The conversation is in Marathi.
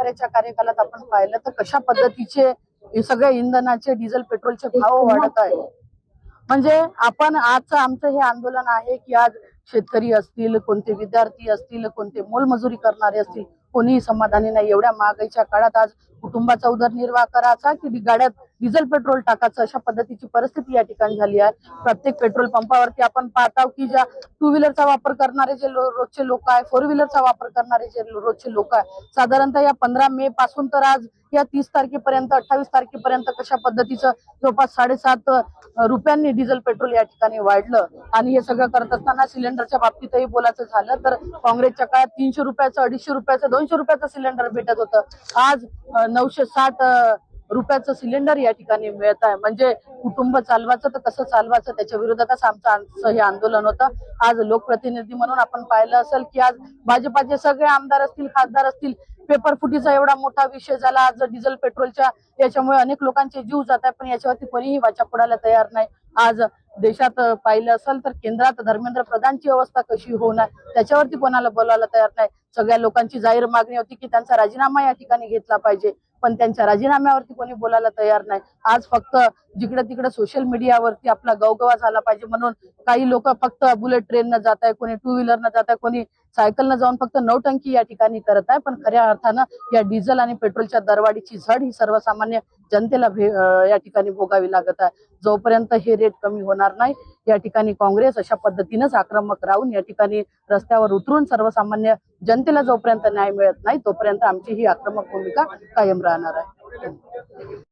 ठाकरेच्या कार्यकालात आपण पाहिलं तर कशा पद्धतीचे सगळ्या इंधनाचे डिझेल पेट्रोलचे भाव वाढत आहे। म्हणजे आपण आजचं आमचं हे आंदोलन आहे की आज शेतकरी असतील, कोणते विद्यार्थी असतील, कोणते मोलमजुरी करणारे असतील, कोणीही समाधानी नाही। एवढ्या महागाईच्या काळात आज कुटुंबाचा उदरनिर्वाह करायचा की गाड्यात डिझेल पेट्रोल टाकायचं अशा पद्धतीची परिस्थिती या ठिकाणी झाली आहे। प्रत्येक पेट्रोल पंपावरती आपण पाहतो की ज्या टू व्हीलरचा वापर करणारे जे रोजचे लोक आहे, फोर व्हीलरचा वापर करणारे जे रोजचे लोक आहे, साधारणतः या 15 मे पासून तर आज या 30 तारखेपर्यंत 28 तारखेपर्यंत कशा पद्धतीचं जवळपास 7.5 रुपयांनी डिझेल पेट्रोल या ठिकाणी वाढलं। आणि हे सगळं करत असताना सिलेंडरच्या बाबतीतही बोलायचं झालं तर काँग्रेसच्या काळात 300 रुपयाचं, 250 रुपयाचं, 200 रुपयाचं सिलेंडर भेटत होतं। आज 960 रुपयाचं सिलेंडर या ठिकाणी मिळत आहे। म्हणजे कुटुंब चालवायचं तर कसं चालवायचं त्याच्या विरोधातच आमचं हे आंदोलन होतं। आज लोकप्रतिनिधी म्हणून आपण पाहिलं असेल की आज भाजपाचे सगळे आमदार असतील, खासदार असतील, पेपर फुटीचा एवढा मोठा विषय झाला। आज डिझेल पेट्रोलच्या याच्यामुळे अनेक लोकांचे जीव जात आहे, पण याच्यावरती कोणीही वाचा फोडायला तयार नाही। आज देशात पाहिलं असेल तर केंद्रात धर्मेंद्र प्रधानची अवस्था कशी होणार त्याच्यावरती कोणाला बोलायला तयार नाही। सगळ्या लोकांची जाहीर मागणी होती की त्यांचा राजीनामा या ठिकाणी घेतला पाहिजे, पण त्यांच्या राजीनाम्यावरती कोणी बोलायला तयार नाही। आज फक्त जिकडे तिकडे सोशल मीडियावरती आपला गवगवा झाला पाहिजे म्हणून काही लोक फक्त बुलेट ट्रेननं जात आहे, कोणी टू व्हीलरनं जात आहे, कोणी सायकलनं जाऊन फक्त नौटंकी या ठिकाणी करत आहे। पण खऱ्या अर्थानं या डिझेल आणि पेट्रोलच्या दरवाढीची झड ही सर्वसामान्य जनतेला या ठिकाणी भोगावी लागत आहे। जोपर्यंत हे रेट कमी होणार नाही या ठिकाणी काँग्रेस अशा पद्धतीनेच आक्रमक राहून या ठिकाणी रस्त्यावर उतरून सर्वसामान्य जनतेला जोपर्यंत न्याय मिळत नाही तोपर्यंत आमची ही आक्रमक भूमिका कायम राहणार आहे।